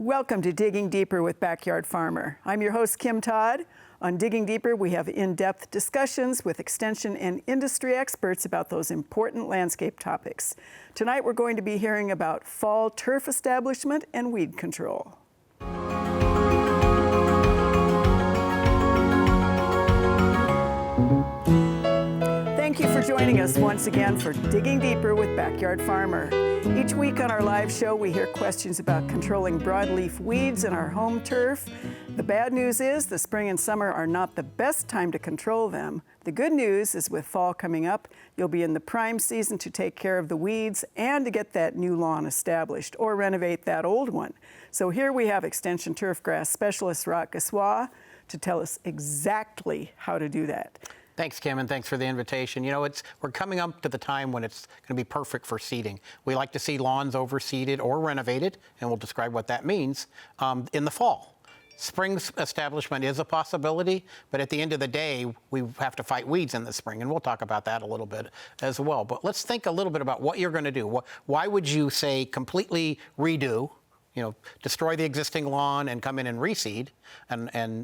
Welcome to Digging Deeper with Backyard Farmer. I'm your host, Kim Todd. On Digging Deeper, we have in-depth discussions with extension and industry experts about those important landscape topics. Tonight, we're going to be hearing about fall turf establishment and weed control. Thank you for joining us once again for Digging Deeper with Backyard Farmer. Each week on our live show, we hear questions about controlling broadleaf weeds in our home turf. The bad news is the spring and summer are not the best time to control them. The good news is with fall coming up, you'll be in the prime season to take care of the weeds and to get that new lawn established or renovate that old one. So here we have Extension Turfgrass Specialist Roch Gaussoin to tell us exactly how to do that. Thanks, Kim, and thanks for the invitation. You know, we're coming up to the time when it's going to be perfect for seeding. We like to see lawns overseeded or renovated, and we'll describe what that means, in the fall. Spring establishment is a possibility, but at the end of the day, we have to fight weeds in the spring, and we'll talk about that a little bit as well. But let's think a little bit about what you're going to do. Why would you say completely redo? You know, destroy the existing lawn and come in and reseed,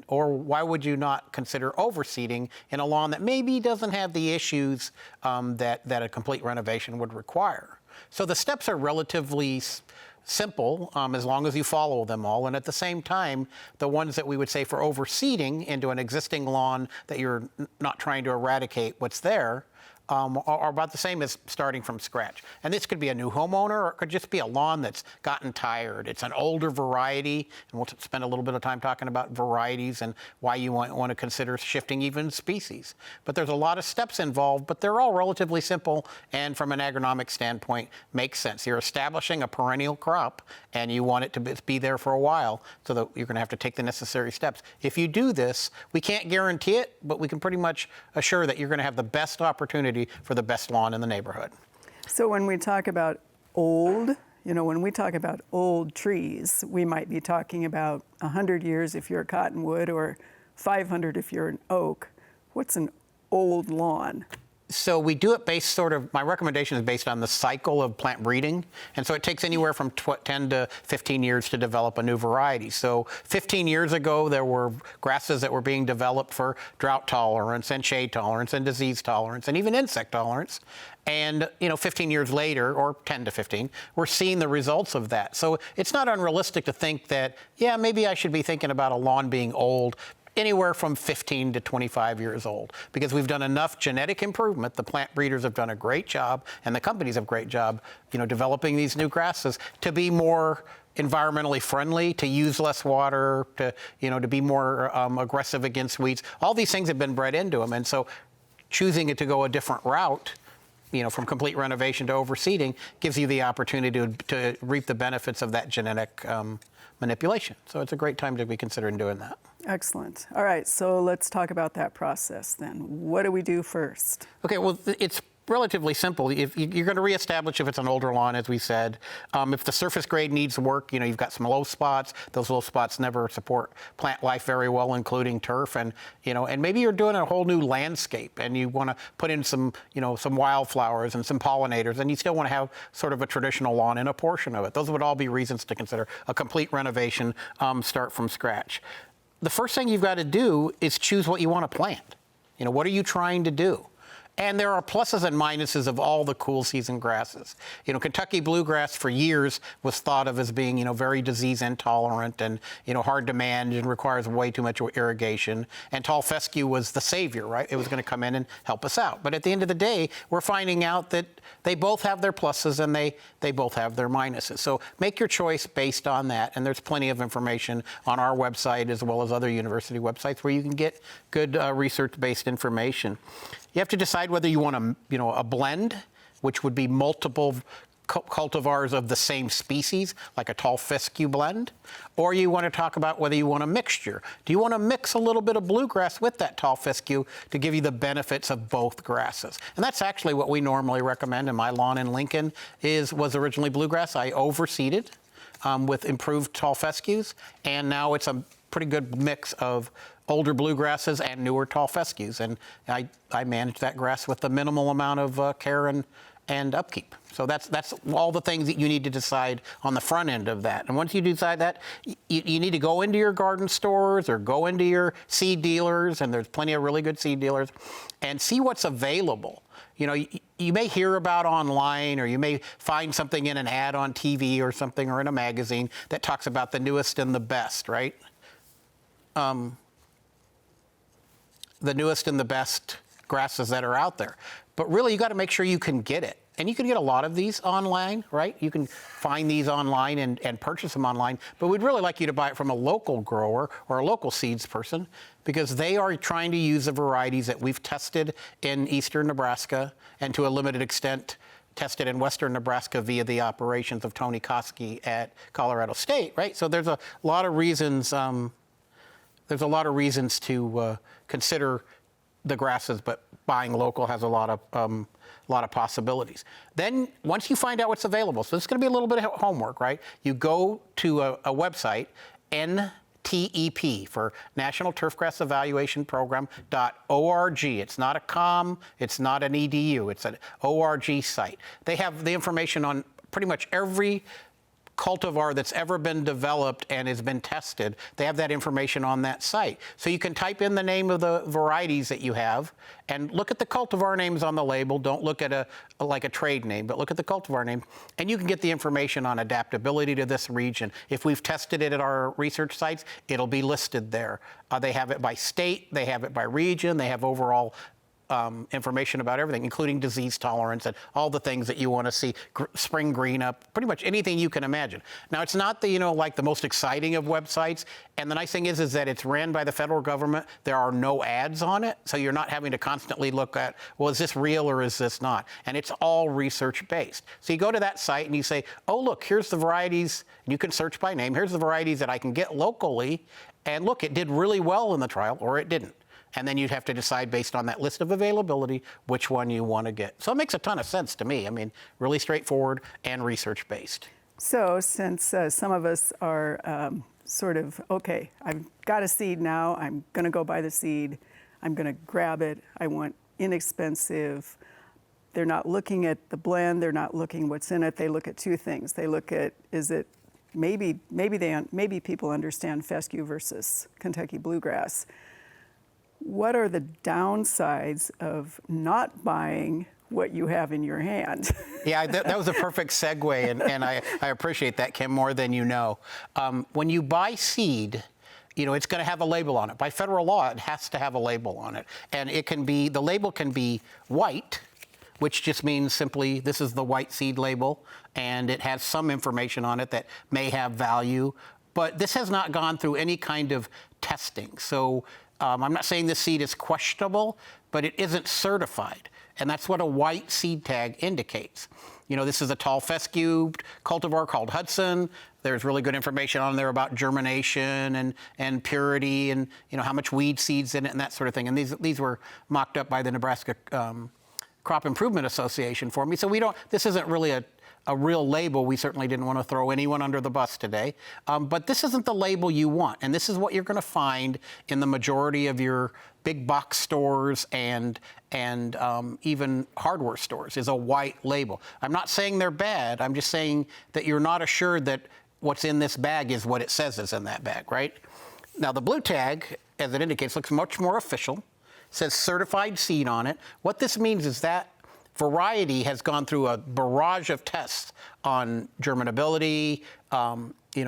or why would you not consider overseeding in a lawn that maybe doesn't have the issues that a complete renovation would require? So the steps are relatively simple as long as you follow them all, and at the same time, the ones that we would say for overseeding into an existing lawn that you're not trying to eradicate what's there, are about the same as starting from scratch. And this could be a new homeowner, or it could just be a lawn that's gotten tired. It's an older variety, and we'll spend a little bit of time talking about varieties and why you want to consider shifting even species. But there's a lot of steps involved, but they're all relatively simple, and from an agronomic standpoint, makes sense. You're establishing a perennial crop, and you want it to be there for a while, so that you're going to have to take the necessary steps. If you do this, we can't guarantee it, but we can pretty much assure that you're going to have the best opportunity for the best lawn in the neighborhood. So when we talk about old, when we talk about old trees, we might be talking about 100 years if you're a cottonwood or 500 if you're an oak. What's an old lawn? So we do it based my recommendation is based on the cycle of plant breeding. And so it takes anywhere from 10 to 15 years to develop a new variety. So 15 years ago, there were grasses that were being developed for drought tolerance and shade tolerance and disease tolerance and even insect tolerance. And, 15 years later, or 10 to 15, we're seeing the results of that. So it's not unrealistic to think that, yeah, maybe I should be thinking about a lawn being old anywhere from 15 to 25 years old, because we've done enough genetic improvement. The plant breeders have done a great job, and the companies have a great job, developing these new grasses to be more environmentally friendly, to use less water, to be more aggressive against weeds. All these things have been bred into them, and so choosing it to go a different route, from complete renovation to overseeding, gives you the opportunity to reap the benefits of that genetic manipulation. So it's a great time to be considering doing that. Excellent. All right, so let's talk about that process then. What do we do first? Okay, well, it's relatively simple. If you're going to reestablish if it's an older lawn, as we said. If the surface grade needs work, you've got some low spots. Those low spots never support plant life very well, including turf. And maybe you're doing a whole new landscape, and you want to put in some wildflowers and some pollinators, and you still want to have sort of a traditional lawn in a portion of it. Those would all be reasons to consider a complete renovation, start from scratch. The first thing you've got to do is choose what you want to plant. What are you trying to do? And there are pluses and minuses of all the cool season grasses. Kentucky bluegrass for years was thought of as being, very disease intolerant and, hard to manage and requires way too much irrigation. And tall fescue was the savior, right? It was going to come in and help us out. But at the end of the day, we're finding out that they both have their pluses and they both have their minuses. So make your choice based on that. And there's plenty of information on our website as well as other university websites where you can get good research-based information. You have to decide whether you want a blend, which would be multiple cultivars of the same species, like a tall fescue blend, or you want to talk about whether you want a mixture. Do you want to mix a little bit of bluegrass with that tall fescue to give you the benefits of both grasses? And that's actually what we normally recommend. In my lawn in Lincoln was originally bluegrass. I overseeded with improved tall fescues, and now it's a pretty good mix of older bluegrasses and newer tall fescues. And I manage that grass with the minimal amount of care and and upkeep. So that's all the things that you need to decide on the front end of that. And once you decide that, you need to go into your garden stores or go into your seed dealers, and there's plenty of really good seed dealers, and see what's available. You know, you may hear about online, or you may find something in an ad on TV or something, or in a magazine that talks about the newest and the best, right? The newest and the best grasses that are out there. But really, you got to make sure you can get it. And you can get a lot of these online, right? You can find these online and purchase them online. But we'd really like you to buy it from a local grower or a local seeds person, because they are trying to use the varieties that we've tested in eastern Nebraska, and to a limited extent tested in western Nebraska via the operations of Tony Koski at Colorado State, right? So there's a lot of reasons. There's a lot of reasons to consider the grasses, but buying local has a lot of possibilities. Then once you find out what's available, so it's going to be a little bit of homework, right? You go to a website, NTEP, for National Turfgrass Evaluation Program.org. It's not a com, it's not an edu, it's an org site. They have the information on pretty much every cultivar that's ever been developed and has been tested. They have that information on that site. So you can type in the name of the varieties that you have and look at the cultivar names on the label. Don't look at like a trade name, but look at the cultivar name, and you can get the information on adaptability to this region. If we've tested it at our research sites, it'll be listed there. They have it by state, they have it by region, they have overall information about everything, including disease tolerance and all the things that you want to see, spring green up, pretty much anything you can imagine. Now, it's not the, like the most exciting of websites, and the nice thing is that it's ran by the federal government. There are no ads on it, so you're not having to constantly look at, well, is this real or is this not? And it's all research-based. So you go to that site and you say, oh, look, here's the varieties, and you can search by name. Here's the varieties that I can get locally, and look, it did really well in the trial, or it didn't. And then you'd have to decide based on that list of availability which one you want to get. So it makes a ton of sense to me. I mean, really straightforward and research-based. So since some of us are sort of, okay, I've got a seed now, I'm going to go buy the seed, I'm going to grab it, I want inexpensive. They're not looking at the blend, they're not looking what's in it, they look at two things. They look at, is it, maybe people understand fescue versus Kentucky bluegrass. What are the downsides of not buying what you have in your hand? Yeah, that was a perfect segue, and I appreciate that, Kim, more than you know. When you buy seed, it's going to have a label on it. By federal law, it has to have a label on it. And the label can be white, which just means simply this is the white seed label, and it has some information on it that may have value. But this has not gone through any kind of testing. So I'm not saying this seed is questionable, but it isn't certified. And that's what a white seed tag indicates. This is a tall fescue cultivar called Hudson. There's really good information on there about germination and purity and how much weed seed's in it and that sort of thing. And these were mocked up by the Nebraska Crop Improvement Association for me. So this isn't really a real label. We certainly didn't want to throw anyone under the bus today. But this isn't the label you want. And this is what you're going to find in the majority of your big box stores and even hardware stores, is a white label. I'm not saying they're bad. I'm just saying that you're not assured that what's in this bag is what it says is in that bag, right? Now, the blue tag, as it indicates, looks much more official. It says certified seed on it. What this means is that variety has gone through a barrage of tests on germinability,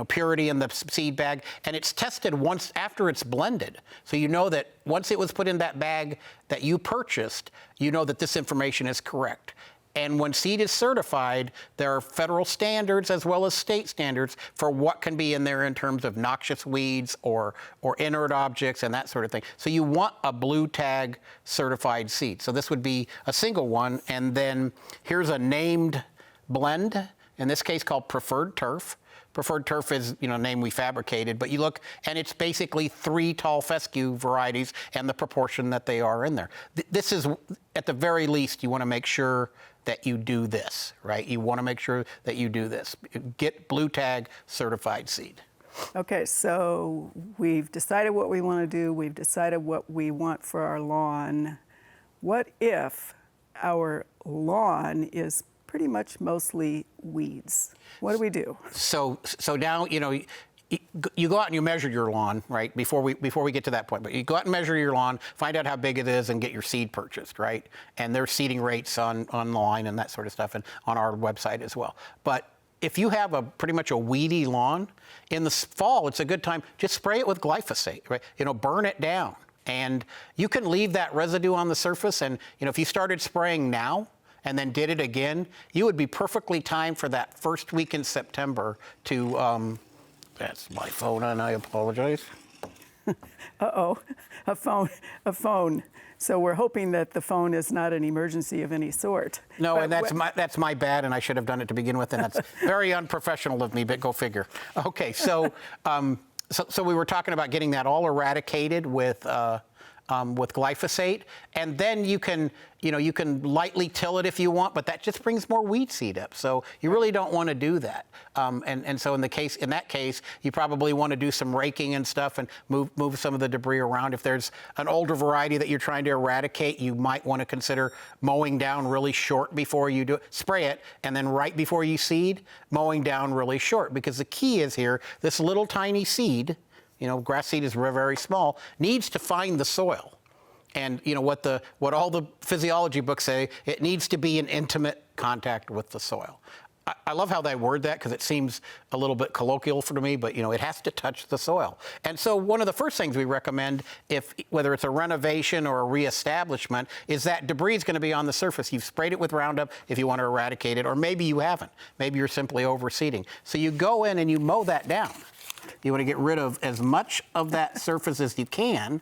purity in the seed bag, and it's tested once after it's blended. So you know that once it was put in that bag that you purchased, you know that this information is correct. And when seed is certified, there are federal standards as well as state standards for what can be in there in terms of noxious weeds or inert objects and that sort of thing. So you want a blue tag certified seed. So this would be a single one. And then here's a named blend, in this case called Preferred Turf. Preferred Turf is, a name we fabricated, but you look, and it's basically 3 tall fescue varieties and the proportion that they are in there. This is, at the very least, you want to make sure that you do this, right? You want to make sure that you do this. Get blue tag certified seed. Okay, so we've decided what we want to do. We've decided what we want for our lawn. What if our lawn is pretty much mostly weeds. What do we do? So now, you go out and you measure your lawn, right? Before we get to that point, but you go out and measure your lawn, find out how big it is, and get your seed purchased, right? And there's seeding rates online and that sort of stuff, and on our website as well. But if you have pretty much a weedy lawn, in the fall, it's a good time, just spray it with glyphosate, right? Burn it down. And you can leave that residue on the surface, and if you started spraying now and then did it again, you would be perfectly timed for that first week in September to, that's my phone and I apologize. Uh-oh, a phone. So we're hoping that the phone is not an emergency of any sort. No, but and that's my bad, and I should have done it to begin with, and that's very unprofessional of me, but go figure. Okay, so we were talking about getting that all eradicated with glyphosate, and then you can lightly till it if you want, but that just brings more weed seed up. So you really don't want to do that. And so in that case, you probably want to do some raking and stuff and move some of the debris around. If there's an older variety that you're trying to eradicate, you might want to consider mowing down really short before you do it. Spray it, and then right before you seed, mowing down really short, because the key is here, this little tiny seed, grass seed is very small, needs to find the soil. And what all the physiology books say, it needs to be in intimate contact with the soil. I love how they word that, because it seems a little bit colloquial for me, but it has to touch the soil. And so one of the first things we recommend, whether it's a renovation or a reestablishment, is that debris is going to be on the surface. You've sprayed it with Roundup if you want to eradicate it, or maybe you haven't. Maybe you're simply overseeding. So you go in and you mow that down. You want to get rid of as much of that surface as you can.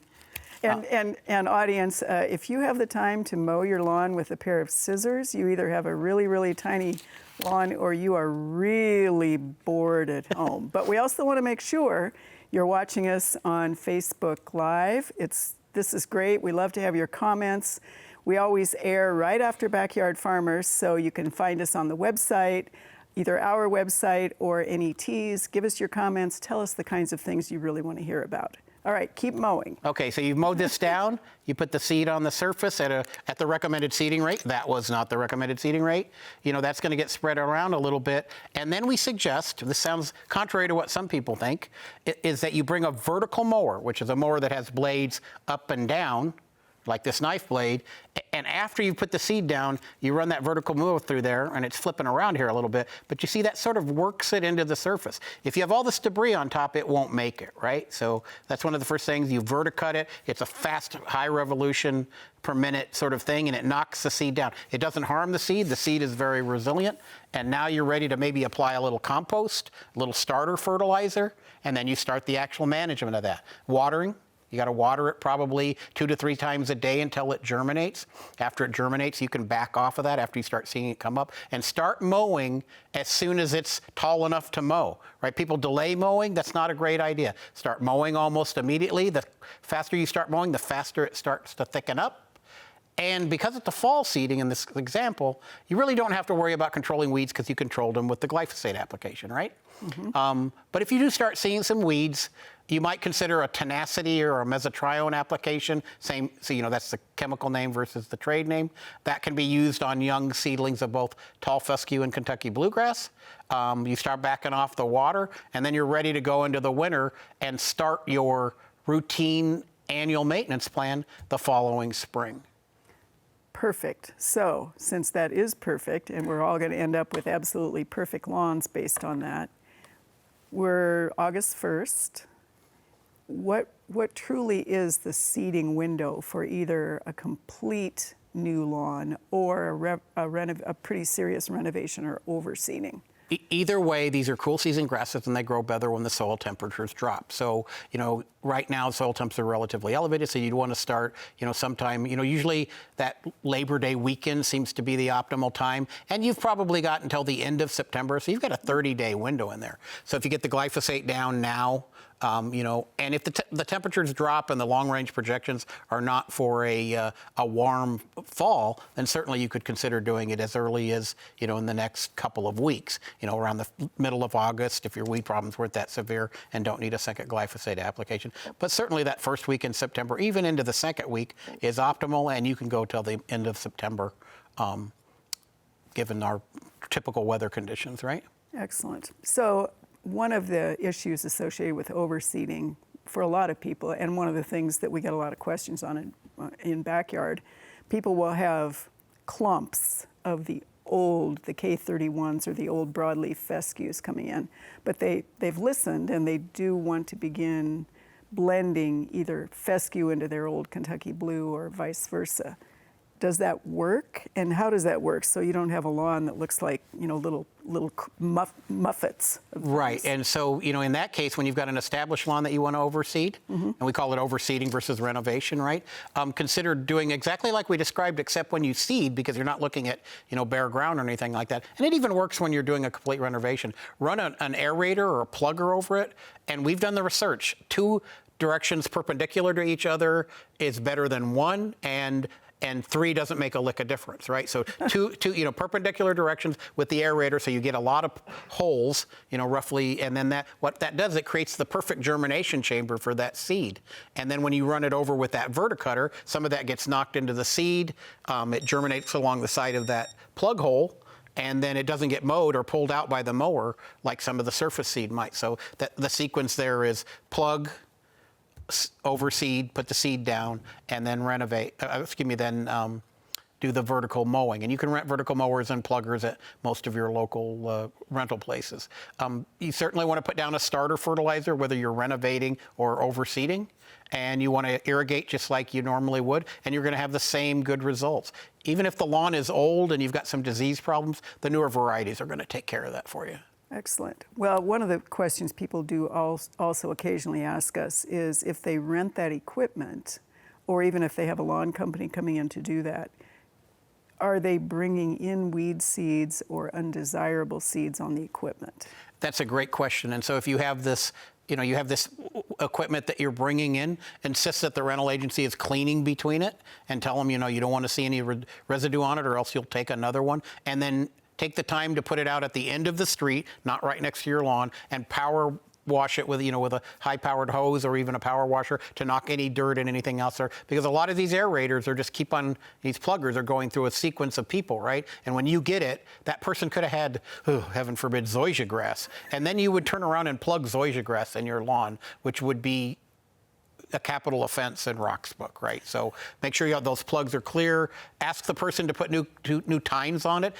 And audience, if you have the time to mow your lawn with a pair of scissors, you either have a really, really tiny lawn or you are really bored at home. But we also want to make sure you're watching us on Facebook Live. This is great. We love to have your comments. We always air right after Backyard Farmers, so you can find us on the website, either our website or NET's. Give us your comments. Tell us the kinds of things you really want to hear about. All right, keep mowing. Okay, so you've mowed this down. You put the seed on the surface at the recommended seeding rate. That was not the recommended seeding rate. That's going to get spread around a little bit. And then we suggest, this sounds contrary to what some people think, is that you bring a vertical mower, which is a mower that has blades up and down, like this knife blade, and after you put the seed down, you run that vertical mower through there, and it's flipping around here a little bit, but you see that sort of works it into the surface. If you have all this debris on top, it won't make it, right? So that's one of the first things. You verticut it. It's a fast, high revolution per minute sort of thing, and it knocks the seed down. It doesn't harm the seed. The seed is very resilient, and now you're ready to maybe apply a little compost, a little starter fertilizer, and then you start the actual management of that. Watering. You got to water it probably 2 to 3 times a day until it germinates. After it germinates, you can back off of that after you start seeing it come up, and start mowing as soon as it's tall enough to mow, right? People delay mowing. That's not a great idea. Start mowing almost immediately. The faster you start mowing, the faster it starts to thicken up. And because it's a fall seeding in this example, you really don't have to worry about controlling weeds, because you controlled them with the glyphosate application, right? Mm-hmm. But if you do start seeing some weeds, you might consider a tenacity or a mesotrione application. So that's the chemical name versus the trade name. That can be used on young seedlings of both tall fescue and Kentucky bluegrass. You start backing off the water, and then you're ready to go into the winter and start your routine annual maintenance plan the following spring. Perfect. So, since that is perfect, and we're all going to end up with absolutely perfect lawns based on that, we're August 1st. What truly is the seeding window for either a complete new lawn or a pretty serious renovation or overseeding? Either way, these are cool season grasses, and they grow better when the soil temperatures drop. So, right now soil temps are relatively elevated, so you'd want to start, sometime, usually that Labor Day weekend seems to be the optimal time, and you've probably got until the end of September, so you've got a 30-day window in there. So if you get the glyphosate down now, and if the temperatures drop and the long-range projections are not for a warm fall, then certainly you could consider doing it as early as, in the next couple of weeks, around the middle of August, if your weed problems weren't that severe and don't need a second glyphosate application. But certainly that first week in September, even into the second week, is optimal, and you can go till the end of September given our typical weather conditions, right? Excellent. So one of the issues associated with overseeding for a lot of people, and one of the things that we get a lot of questions on in backyard, people will have clumps of the K31s or the old broadleaf fescues coming in, but they've listened and they do want to begin blending either fescue into their old Kentucky blue or vice versa. Does that work? And how does that work so you don't have a lawn that looks like, little muffets? Right, and so, in that case, when you've got an established lawn that you want to overseed, and we call it overseeding versus renovation, right? Consider doing exactly like we described, except when you seed, because you're not looking at, bare ground or anything like that. And it even works when you're doing a complete renovation. Run an aerator or a plugger over it, and we've done the research. 2 directions perpendicular to each other is better than 1, and 3 doesn't make a lick of difference, right? So two perpendicular directions with the aerator, so you get a lot of holes, roughly, and then what that does, it creates the perfect germination chamber for that seed. And then when you run it over with that verticutter, some of that gets knocked into the seed. It germinates along the side of that plug hole, and then it doesn't get mowed or pulled out by the mower like some of the surface seed might. So the sequence there is plug, overseed, put the seed down, and then do the vertical mowing. And you can rent vertical mowers and pluggers at most of your local rental places. You certainly want to put down a starter fertilizer, whether you're renovating or overseeding, and you want to irrigate just like you normally would, and you're going to have the same good results. Even if the lawn is old and you've got some disease problems, the newer varieties are going to take care of that for you. Excellent. Well, one of the questions people do also occasionally ask us is if they rent that equipment, or even if they have a lawn company coming in to do that, are they bringing in weed seeds or undesirable seeds on the equipment? That's a great question. And so if you have this, equipment that you're bringing in, insist that the rental agency is cleaning between it, and tell them, you don't want to see any residue on it, or else you'll take another one. And then take the time to put it out at the end of the street, not right next to your lawn, and power wash it with, with a high-powered hose or even a power washer to knock any dirt and anything else there. Because a lot of these aerators these pluggers are going through a sequence of people, right? And when you get it, that person could have had, heaven forbid, zoysia grass. And then you would turn around and plug zoysia grass in your lawn, which would be a capital offense in Roch's book, right? So make sure those plugs are clear. Ask the person to put new tines on it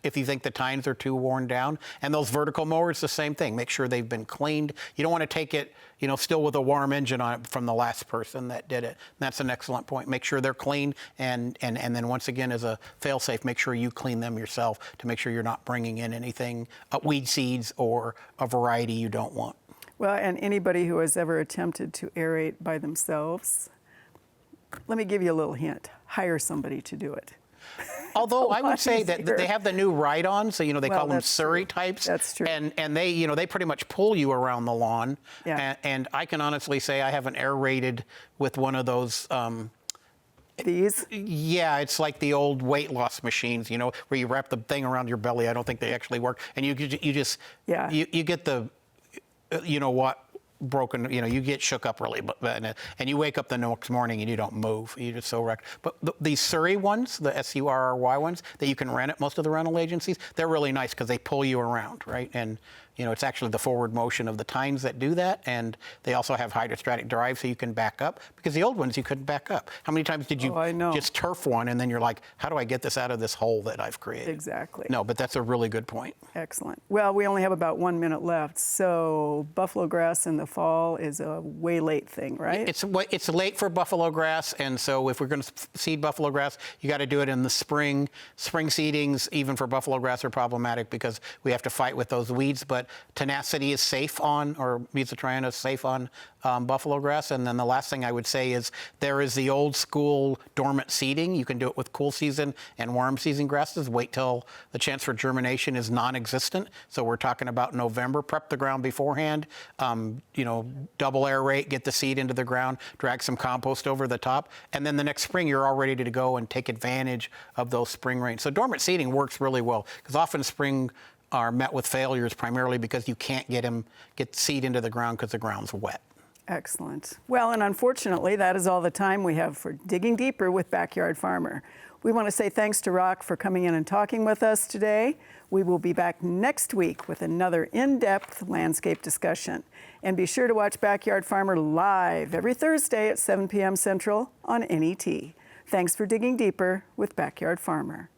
if you think the tines are too worn down. And those vertical mowers, the same thing. Make sure they've been cleaned. You don't want to take it, still with a warm engine on it from the last person that did it. And that's an excellent point. Make sure they're clean, and then once again, as a fail-safe, make sure you clean them yourself to make sure you're not bringing in anything, weed seeds or a variety you don't want. Well, and anybody who has ever attempted to aerate by themselves, let me give you a little hint. Hire somebody to do it. Although I would say that they have the new ride-ons, so they call them Surrey types. That's true. And they they pretty much pull you around the lawn. Yeah. And I can honestly say I haven't aerated with one of those. These? Yeah, it's like the old weight loss machines, where you wrap the thing around your belly. I don't think they actually work, and you just you get the broken, you get shook up really, and you wake up the next morning and you don't move. You're just so wrecked. But these Surrey ones, the SURRY ones that you can rent at most of the rental agencies, they're really nice because they pull you around, right? And it's actually the forward motion of the tines that do that, and they also have hydrostatic drive so you can back up, because the old ones you couldn't back up. How many times did you just turf one and then you're like, how do I get this out of this hole that I've created? Exactly. No, but that's a really good point. Excellent. Well, we only have about 1 minute left, so buffalo grass in the fall is a way late thing, right? It's late for buffalo grass, and so if we're going to seed buffalo grass, you got to do it in the spring. Spring seedings, even for buffalo grass, are problematic because we have to fight with those weeds, but tenacity is safe on, or mesotrione is safe on buffalo grass. And then the last thing I would say is there is the old school dormant seeding. You can do it with cool season and warm season grasses. Wait till the chance for germination is non-existent. So we're talking about November. Prep the ground beforehand. Double aerate, get the seed into the ground, drag some compost over the top, and then the next spring you're all ready to go and take advantage of those spring rains. So dormant seeding works really well, because often spring are met with failures primarily because you can't get seed into the ground because the ground's wet. Excellent. Well, and unfortunately, that is all the time we have for Digging Deeper with Backyard Farmer. We want to say thanks to Roch for coming in and talking with us today. We will be back next week with another in-depth landscape discussion. And be sure to watch Backyard Farmer live every Thursday at 7 p.m. Central on NET. Thanks for digging deeper with Backyard Farmer.